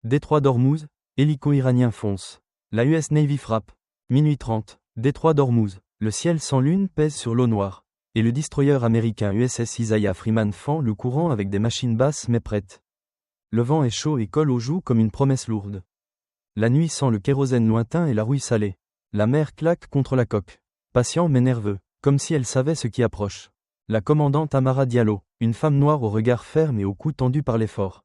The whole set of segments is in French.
Détroit d'Ormuz, hélico iranien fonce. La US Navy frappe. Minuit 30, détroit d'Ormuz. Le ciel sans lune pèse sur l'eau noire. Et le destroyer américain USS Isaiah Freeman fend le courant avec des machines basses mais prêtes. Le vent est chaud et colle aux joues comme une promesse lourde. La nuit sent le kérosène lointain et la rouille salée. La mer claque contre la coque. Patient mais nerveux, comme si elle savait ce qui approche. La commandante Amara Diallo, une femme noire au regard ferme et au cou tendu par l'effort,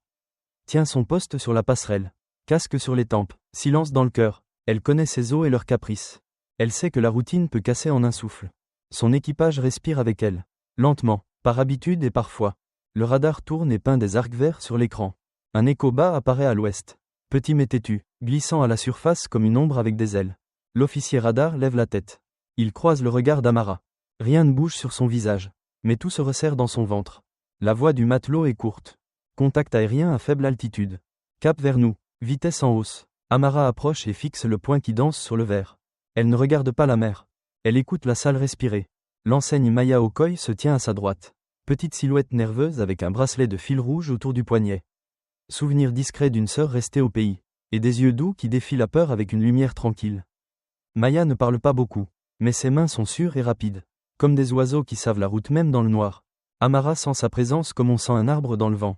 tient son poste sur la passerelle. Casque sur les tempes, silence dans le cœur. Elle connaît ses eaux et leurs caprices. Elle sait que la routine peut casser en un souffle. Son équipage respire avec elle. Lentement, par habitude et parfois. Le radar tourne et peint des arcs verts sur l'écran. Un écho bas apparaît à l'ouest. Petit mais têtu, glissant à la surface comme une ombre avec des ailes. L'officier radar lève la tête. Il croise le regard d'Amara. Rien ne bouge sur son visage. Mais tout se resserre dans son ventre. La voix du matelot est courte. Contact aérien à faible altitude. Cap vers nous, vitesse en hausse. Amara approche et fixe le poing qui danse sur le verre. Elle ne regarde pas la mer. Elle écoute la salle respirer. L'enseigne Maya Okoye se tient à sa droite. Petite silhouette nerveuse avec un bracelet de fil rouge autour du poignet. Souvenir discret d'une sœur restée au pays. Et des yeux doux qui défient la peur avec une lumière tranquille. Maya ne parle pas beaucoup. Mais ses mains sont sûres et rapides. Comme des oiseaux qui savent la route même dans le noir. Amara sent sa présence comme on sent un arbre dans le vent.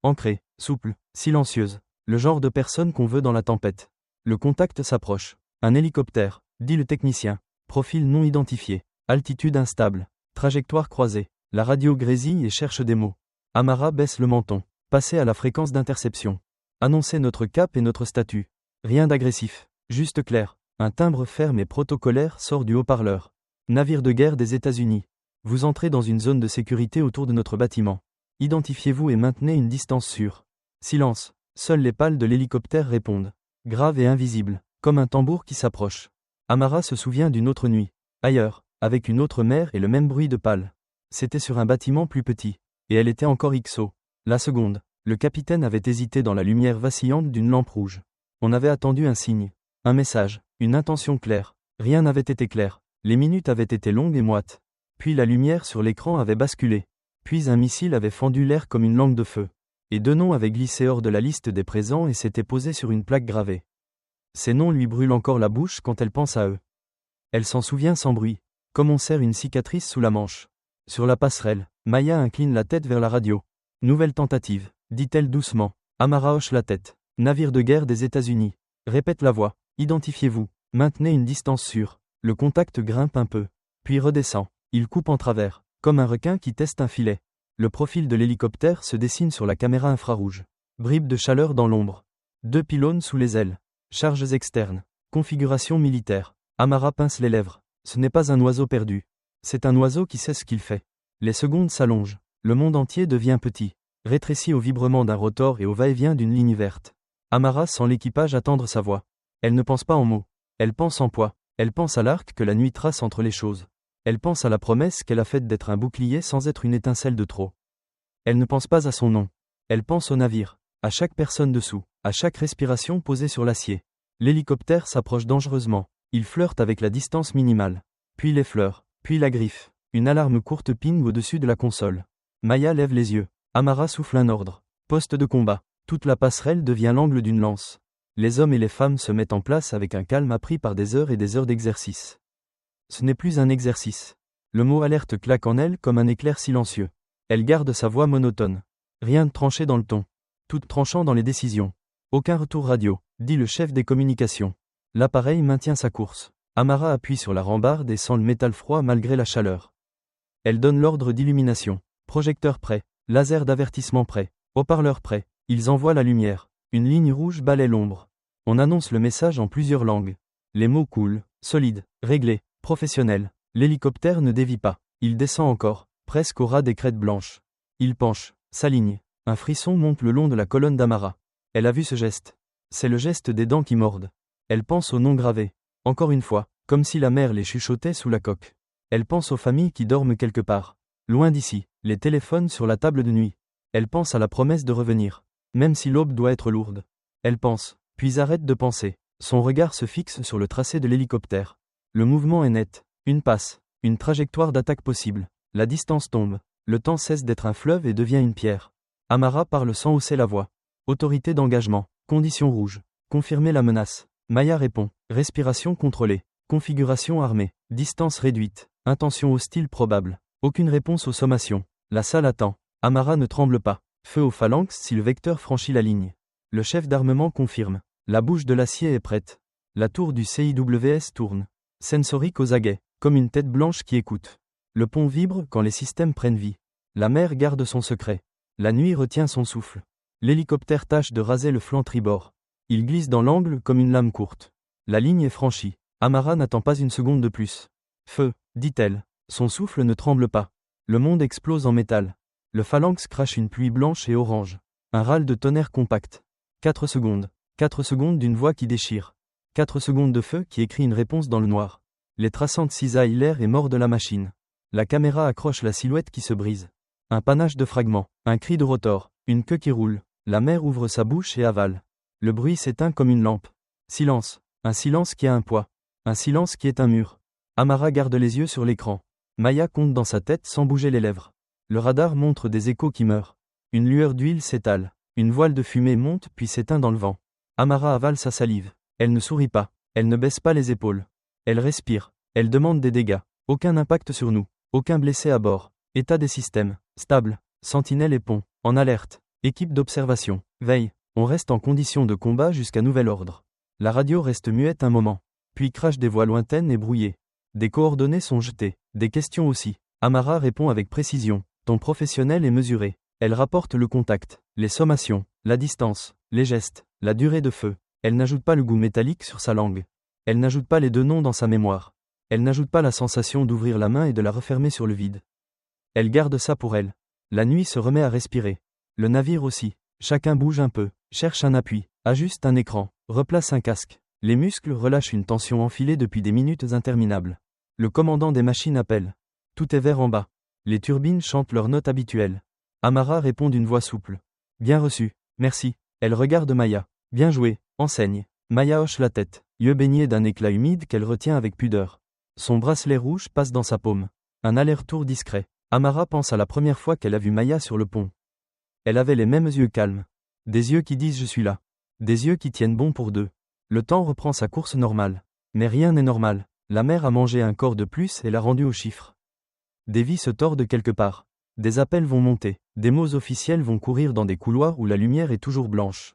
Ancrée, souple, silencieuse. Le genre de personne qu'on veut dans la tempête. Le contact s'approche. Un hélicoptère, dit le technicien. Profil non identifié. Altitude instable. Trajectoire croisée. La radio grésille et cherche des mots. Amara baisse le menton. Passer à la fréquence d'interception. Annoncer notre cap et notre statut. Rien d'agressif. Juste clair. Un timbre ferme et protocolaire sort du haut-parleur. Navire de guerre des États-Unis. Vous entrez dans une zone de sécurité autour de notre bâtiment. Identifiez-vous et maintenez une distance sûre. Silence. Seules les pales de l'hélicoptère répondent. Grave et invisible, comme un tambour qui s'approche. Amara se souvient d'une autre nuit. Ailleurs, avec une autre mer et le même bruit de pales. C'était sur un bâtiment plus petit. Et elle était encore XO. La seconde, le capitaine avait hésité dans la lumière vacillante d'une lampe rouge. On avait attendu un signe. Un message, une intention claire. Rien n'avait été clair. Les minutes avaient été longues et moites. Puis la lumière sur l'écran avait basculé. Puis un missile avait fendu l'air comme une langue de feu. Et deux noms avaient glissé hors de la liste des présents et s'étaient posés sur une plaque gravée. Ces noms lui brûlent encore la bouche quand elle pense à eux. Elle s'en souvient sans bruit, comme on serre une cicatrice sous la manche. Sur la passerelle, Maya incline la tête vers la radio. Nouvelle tentative, dit-elle doucement. Amara hoche la tête. Navire de guerre des États-Unis. Répète la voix. Identifiez-vous. Maintenez une distance sûre. Le contact grimpe un peu. Puis redescend. Il coupe en travers, comme un requin qui teste un filet. Le profil de l'hélicoptère se dessine sur la caméra infrarouge. Bribes de chaleur dans l'ombre. 2 pylônes sous les ailes. Charges externes. Configuration militaire. Amara pince les lèvres. Ce n'est pas un oiseau perdu. C'est un oiseau qui sait ce qu'il fait. Les secondes s'allongent. Le monde entier devient petit. Rétréci au vibrement d'un rotor et au va-et-vient d'une ligne verte. Amara sent l'équipage attendre sa voix. Elle ne pense pas en mots. Elle pense en poids. Elle pense à l'arc que la nuit trace entre les choses. Elle pense à la promesse qu'elle a faite d'être un bouclier sans être une étincelle de trop. Elle ne pense pas à son nom. Elle pense au navire, à chaque personne dessous, à chaque respiration posée sur l'acier. L'hélicoptère s'approche dangereusement. Il flirte avec la distance minimale. Puis l'effleure, puis la griffe. Une alarme courte ping au-dessus de la console. Maya lève les yeux. Amara souffle un ordre. Poste de combat. Toute la passerelle devient l'angle d'une lance. Les hommes et les femmes se mettent en place avec un calme appris par des heures et des heures d'exercice. Ce n'est plus un exercice. Le mot alerte claque en elle comme un éclair silencieux. Elle garde sa voix monotone. Rien de tranché dans le ton. Tout tranchant dans les décisions. Aucun retour radio, dit le chef des communications. L'appareil maintient sa course. Amara appuie sur la rambarde et sent le métal froid malgré la chaleur. Elle donne l'ordre d'illumination. Projecteur prêt. Laser d'avertissement prêt. Haut-parleur prêt. Ils envoient la lumière. Une ligne rouge balaie l'ombre. On annonce le message en plusieurs langues. Les mots coulent. Solide. Réglé. Professionnel. L'hélicoptère ne dévie pas. Il descend encore, presque au ras des crêtes blanches. Il penche, s'aligne. Un frisson monte le long de la colonne d'Amara. Elle a vu ce geste. C'est le geste des dents qui mordent. Elle pense aux noms gravés. Encore une fois, comme si la mer les chuchotait sous la coque. Elle pense aux familles qui dorment quelque part. Loin d'ici, les téléphones sur la table de nuit. Elle pense à la promesse de revenir. Même si l'aube doit être lourde. Elle pense, puis arrête de penser. Son regard se fixe sur le tracé de l'hélicoptère. Le mouvement est net. Une passe. Une trajectoire d'attaque possible. La distance tombe. Le temps cesse d'être un fleuve et devient une pierre. Amara parle sans hausser la voix. Autorité d'engagement. Condition rouge. Confirmer la menace. Maya répond. Respiration contrôlée. Configuration armée. Distance réduite. Intention hostile probable. Aucune réponse aux sommations. La salle attend. Amara ne tremble pas. Feu aux phalanges si le vecteur franchit la ligne. Le chef d'armement confirme. La bouche de l'acier est prête. La tour du CIWS tourne. Sensorique aux aguets, comme une tête blanche qui écoute. Le pont vibre quand les systèmes prennent vie. La mer garde son secret. La nuit retient son souffle. L'hélicoptère tâche de raser le flanc tribord. Il glisse dans l'angle comme une lame courte. La ligne est franchie. Amara n'attend pas une seconde de plus. Feu, dit-elle. Son souffle ne tremble pas. Le monde explose en métal. Le phalanx crache une pluie blanche et orange. Un râle de tonnerre compact. 4 secondes. 4 secondes d'une voix qui déchire. 4 secondes de feu qui écrit une réponse dans le noir. Les traçantes cisaillent l'air et mordent la machine. La caméra accroche la silhouette qui se brise. Un panache de fragments, un cri de rotor, une queue qui roule. La mer ouvre sa bouche et avale. Le bruit s'éteint comme une lampe. Silence. Un silence qui a un poids. Un silence qui est un mur. Amara garde les yeux sur l'écran. Maya compte dans sa tête sans bouger les lèvres. Le radar montre des échos qui meurent. Une lueur d'huile s'étale. Une voile de fumée monte puis s'éteint dans le vent. Amara avale sa salive. Elle ne sourit pas. Elle ne baisse pas les épaules. Elle respire. Elle demande des dégâts. Aucun impact sur nous. Aucun blessé à bord. État des systèmes. Stable. Sentinelle et pont. En alerte. Équipe d'observation. Veille. On reste en condition de combat jusqu'à nouvel ordre. La radio reste muette un moment. Puis crache des voix lointaines et brouillées. Des coordonnées sont jetées. Des questions aussi. Amara répond avec précision. Ton professionnel est mesuré. Elle rapporte le contact, les sommations, la distance, les gestes, la durée de feu. Elle n'ajoute pas le goût métallique sur sa langue. Elle n'ajoute pas les 2 noms dans sa mémoire. Elle n'ajoute pas la sensation d'ouvrir la main et de la refermer sur le vide. Elle garde ça pour elle. La nuit se remet à respirer. Le navire aussi. Chacun bouge un peu, cherche un appui, ajuste un écran, replace un casque. Les muscles relâchent une tension enfilée depuis des minutes interminables. Le commandant des machines appelle. Tout est vert en bas. Les turbines chantent leurs notes habituelles. Amara répond d'une voix souple. Bien reçu, merci. Elle regarde Maya. Bien joué, enseigne. Maya hoche la tête, yeux baignés d'un éclat humide qu'elle retient avec pudeur. Son bracelet rouge passe dans sa paume. Un aller-retour discret. Amara pense à la première fois qu'elle a vu Maya sur le pont. Elle avait les mêmes yeux calmes. Des yeux qui disent je suis là. Des yeux qui tiennent bon pour 2. Le temps reprend sa course normale. Mais rien n'est normal. La mer a mangé un corps de plus et l'a rendu au chiffre. Des vies se tordent quelque part. Des appels vont monter. Des mots officiels vont courir dans des couloirs où la lumière est toujours blanche.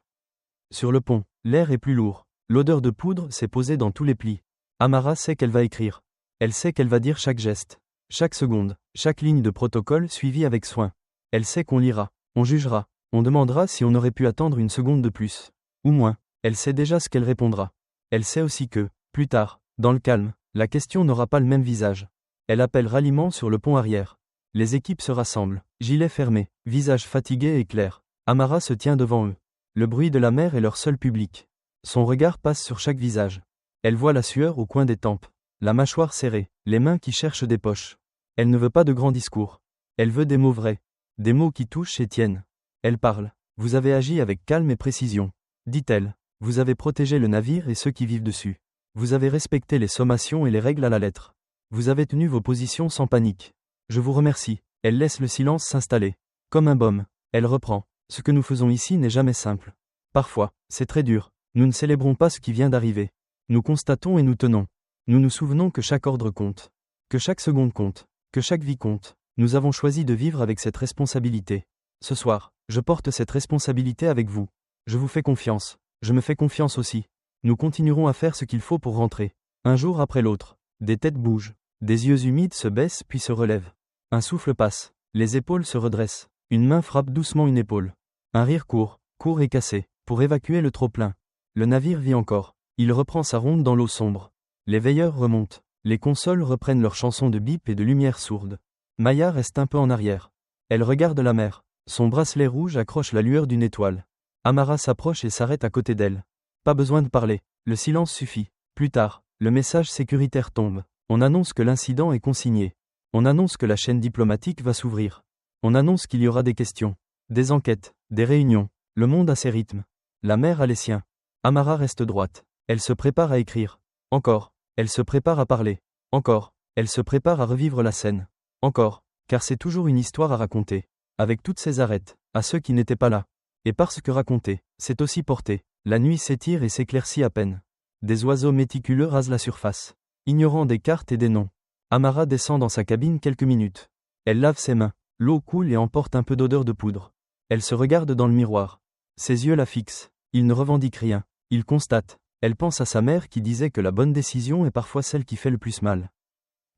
Sur le pont, l'air est plus lourd. L'odeur de poudre s'est posée dans tous les plis. Amara sait qu'elle va écrire. Elle sait qu'elle va dire chaque geste. Chaque seconde, chaque ligne de protocole suivie avec soin. Elle sait qu'on lira, on jugera, on demandera si on aurait pu attendre une seconde de plus. Ou moins. Elle sait déjà ce qu'elle répondra. Elle sait aussi que, plus tard, dans le calme, la question n'aura pas le même visage. Elle appelle ralliement sur le pont arrière. Les équipes se rassemblent, gilets fermés, visages fatigués et clairs. Amara se tient devant eux. Le bruit de la mer est leur seul public. Son regard passe sur chaque visage. Elle voit la sueur au coin des tempes, la mâchoire serrée, les mains qui cherchent des poches. Elle ne veut pas de grands discours. Elle veut des mots vrais. Des mots qui touchent et tiennent. Elle parle. Vous avez agi avec calme et précision, dit-elle. Vous avez protégé le navire et ceux qui vivent dessus. Vous avez respecté les sommations et les règles à la lettre. Vous avez tenu vos positions sans panique. Je vous remercie. Elle laisse le silence s'installer. Comme un baume. Elle reprend. Ce que nous faisons ici n'est jamais simple. Parfois, c'est très dur. Nous ne célébrons pas ce qui vient d'arriver. Nous constatons et nous tenons. Nous nous souvenons que chaque ordre compte. Que chaque seconde compte. Que chaque vie compte. Nous avons choisi de vivre avec cette responsabilité. Ce soir, je porte cette responsabilité avec vous. Je vous fais confiance. Je me fais confiance aussi. Nous continuerons à faire ce qu'il faut pour rentrer. Un jour après l'autre. Des têtes bougent. Des yeux humides se baissent puis se relèvent. Un souffle passe. Les épaules se redressent. Une main frappe doucement une épaule. Un rire court et cassé, pour évacuer le trop-plein. Le navire vit encore. Il reprend sa ronde dans l'eau sombre. Les veilleurs remontent. Les consoles reprennent leurs chansons de bip et de lumière sourde. Maya reste un peu en arrière. Elle regarde la mer. Son bracelet rouge accroche la lueur d'une étoile. Amara s'approche et s'arrête à côté d'elle. Pas besoin de parler. Le silence suffit. Plus tard, le message sécuritaire tombe. On annonce que l'incident est consigné. On annonce que la chaîne diplomatique va s'ouvrir. On annonce qu'il y aura des questions, des enquêtes, des réunions. Le monde a ses rythmes. La mer a les siens. Amara reste droite. Elle se prépare à écrire. Encore. Elle se prépare à parler. Encore. Elle se prépare à revivre la scène. Encore. Car c'est toujours une histoire à raconter. Avec toutes ses arêtes, à ceux qui n'étaient pas là. Et parce que raconter, c'est aussi porter. La nuit s'étire et s'éclaircit à peine. Des oiseaux méticuleux rasent la surface. Ignorant des cartes et des noms. Amara descend dans sa cabine quelques minutes. Elle lave ses mains. L'eau coule et emporte un peu d'odeur de poudre. Elle se regarde dans le miroir. Ses yeux la fixent. Il ne revendique rien. Il constate. Elle pense à sa mère qui disait que la bonne décision est parfois celle qui fait le plus mal.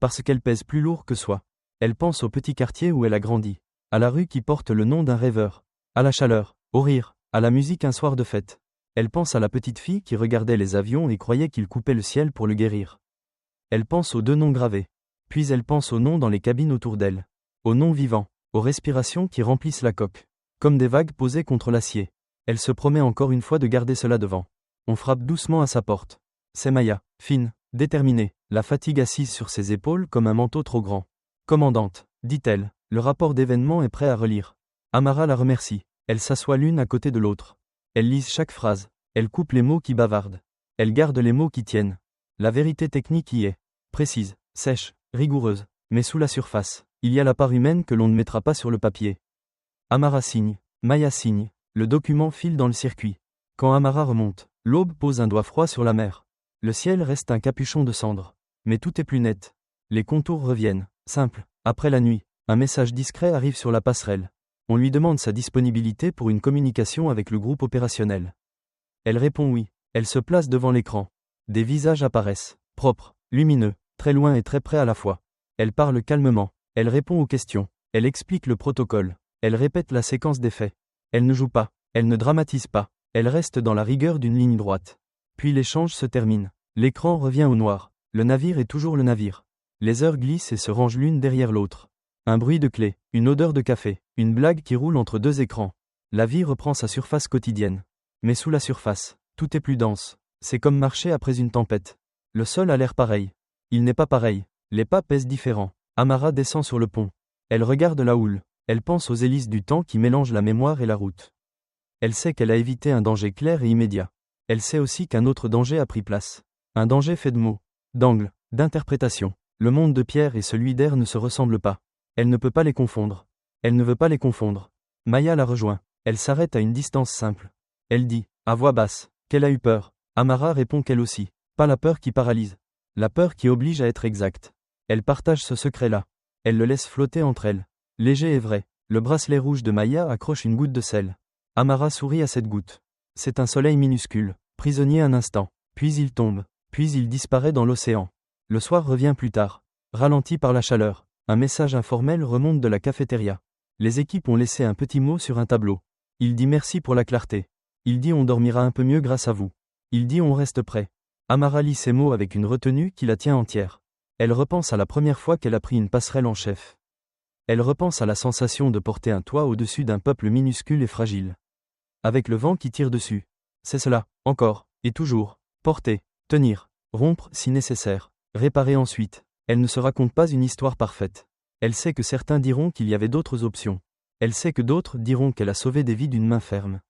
Parce qu'elle pèse plus lourd que soi. Elle pense au petit quartier où elle a grandi. À la rue qui porte le nom d'un rêveur. À la chaleur, au rire, à la musique un soir de fête. Elle pense à la petite fille qui regardait les avions et croyait qu'ils coupaient le ciel pour le guérir. Elle pense aux 2 noms gravés. Puis elle pense aux noms dans les cabines autour d'elle. Aux noms vivants, aux respirations qui remplissent la coque. Comme des vagues posées contre l'acier. Elle se promet encore une fois de garder cela devant. On frappe doucement à sa porte. C'est Maya, fine, déterminée, la fatigue assise sur ses épaules comme un manteau trop grand. Commandante, dit-elle, le rapport d'événement est prêt à relire. Amara la remercie. Elles s'assoient l'une à côté de l'autre. Elles lisent chaque phrase. Elles coupent les mots qui bavardent. Elles gardent les mots qui tiennent. La vérité technique y est. Précise, sèche, rigoureuse. Mais sous la surface, il y a la part humaine que l'on ne mettra pas sur le papier. Amara signe. Maya signe. Le document file dans le circuit. Quand Amara remonte, l'aube pose un doigt froid sur la mer. Le ciel reste un capuchon de cendres. Mais tout est plus net. Les contours reviennent. Simple. Après la nuit, un message discret arrive sur la passerelle. On lui demande sa disponibilité pour une communication avec le groupe opérationnel. Elle répond oui. Elle se place devant l'écran. Des visages apparaissent, propres, lumineux, très loin et très près à la fois. Elle parle calmement. Elle répond aux questions. Elle explique le protocole. Elle répète la séquence des faits. Elle ne joue pas. Elle ne dramatise pas. Elle reste dans la rigueur d'une ligne droite. Puis l'échange se termine. L'écran revient au noir. Le navire est toujours le navire. Les heures glissent et se rangent l'une derrière l'autre. Un bruit de clé, une odeur de café, une blague qui roule entre 2 écrans. La vie reprend sa surface quotidienne. Mais sous la surface, tout est plus dense. C'est comme marcher après une tempête. Le sol a l'air pareil. Il n'est pas pareil. Les pas pèsent différents. Amara descend sur le pont. Elle regarde la houle. Elle pense aux hélices du temps qui mélangent la mémoire et la route. Elle sait qu'elle a évité un danger clair et immédiat. Elle sait aussi qu'un autre danger a pris place. Un danger fait de mots, d'angles, d'interprétations. Le monde de Pierre et celui d'Air ne se ressemblent pas. Elle ne peut pas les confondre. Elle ne veut pas les confondre. Maya la rejoint. Elle s'arrête à une distance simple. Elle dit, à voix basse, qu'elle a eu peur. Amara répond qu'elle aussi. Pas la peur qui paralyse. La peur qui oblige à être exacte. Elle partage ce secret-là. Elle le laisse flotter entre elles. Léger et vrai. Le bracelet rouge de Maya accroche une goutte de sel. Amara sourit à cette goutte. C'est un soleil minuscule, prisonnier un instant. Puis il tombe. Puis il disparaît dans l'océan. Le soir revient plus tard. Ralenti par la chaleur. Un message informel remonte de la cafétéria. Les équipes ont laissé un petit mot sur un tableau. Il dit merci pour la clarté. Il dit on dormira un peu mieux grâce à vous. Il dit on reste prêt. Amara lit ces mots avec une retenue qui la tient entière. Elle repense à la première fois qu'elle a pris une passerelle en chef. Elle repense à la sensation de porter un toit au-dessus d'un peuple minuscule et fragile. Avec le vent qui tire dessus. C'est cela, encore, et toujours. Porter, tenir, rompre si nécessaire, réparer ensuite. Elle ne se raconte pas une histoire parfaite. Elle sait que certains diront qu'il y avait d'autres options. Elle sait que d'autres diront qu'elle a sauvé des vies d'une main ferme.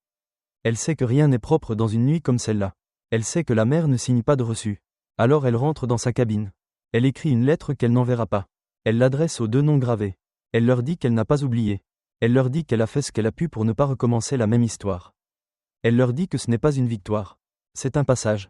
Elle sait que rien n'est propre dans une nuit comme celle-là. Elle sait que la mère ne signe pas de reçu. Alors elle rentre dans sa cabine. Elle écrit une lettre qu'elle n'enverra pas. Elle l'adresse aux 2 noms gravés. Elle leur dit qu'elle n'a pas oublié. Elle leur dit qu'elle a fait ce qu'elle a pu pour ne pas recommencer la même histoire. Elle leur dit que ce n'est pas une victoire. C'est un passage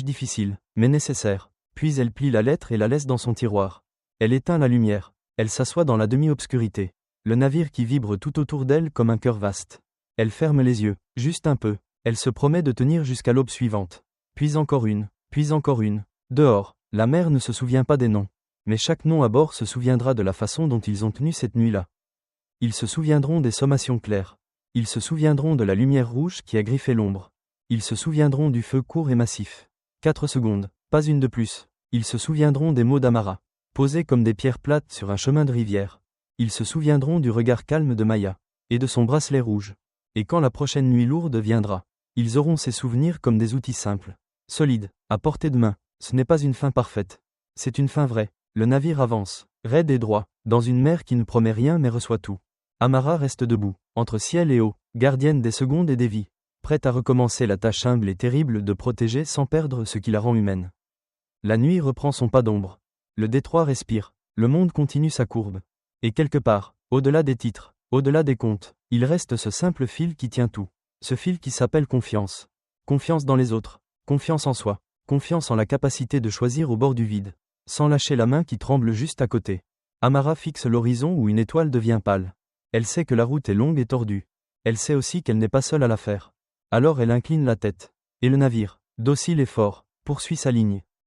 difficile, mais nécessaire. Puis elle plie la lettre et la laisse dans son tiroir. Elle éteint la lumière. Elle s'assoit dans la demi-obscurité. Le navire qui vibre tout autour d'elle comme un cœur vaste. Elle ferme les yeux, juste un peu. Elle se promet de tenir jusqu'à l'aube suivante. Puis encore une. Dehors, la mer ne se souvient pas des noms. Mais chaque nom à bord se souviendra de la façon dont ils ont tenu cette nuit-là. Ils se souviendront des sommations claires. Ils se souviendront de la lumière rouge qui a griffé l'ombre. Ils se souviendront du feu court et massif. 4 secondes, pas une de plus. Ils se souviendront des mots d'Amara, posés comme des pierres plates sur un chemin de rivière. Ils se souviendront du regard calme de Maya, et de son bracelet rouge. Et quand la prochaine nuit lourde viendra, ils auront ces souvenirs comme des outils simples, solides, à portée de main. Ce n'est pas une fin parfaite. C'est une fin vraie. Le navire avance, raide et droit, dans une mer qui ne promet rien mais reçoit tout. Amara reste debout, entre ciel et eau, gardienne des secondes et des vies, prête à recommencer la tâche humble et terrible de protéger sans perdre ce qui la rend humaine. La nuit reprend son pas d'ombre. Le détroit respire, le monde continue sa courbe. Et quelque part, au-delà des titres, au-delà des comptes, il reste ce simple fil qui tient tout. Ce fil qui s'appelle confiance. Confiance dans les autres. Confiance en soi. Confiance en la capacité de choisir au bord du vide. Sans lâcher la main qui tremble juste à côté. Amara fixe l'horizon où une étoile devient pâle. Elle sait que la route est longue et tordue. Elle sait aussi qu'elle n'est pas seule à la faire. Alors elle incline la tête. Et le navire, docile et fort, poursuit sa ligne.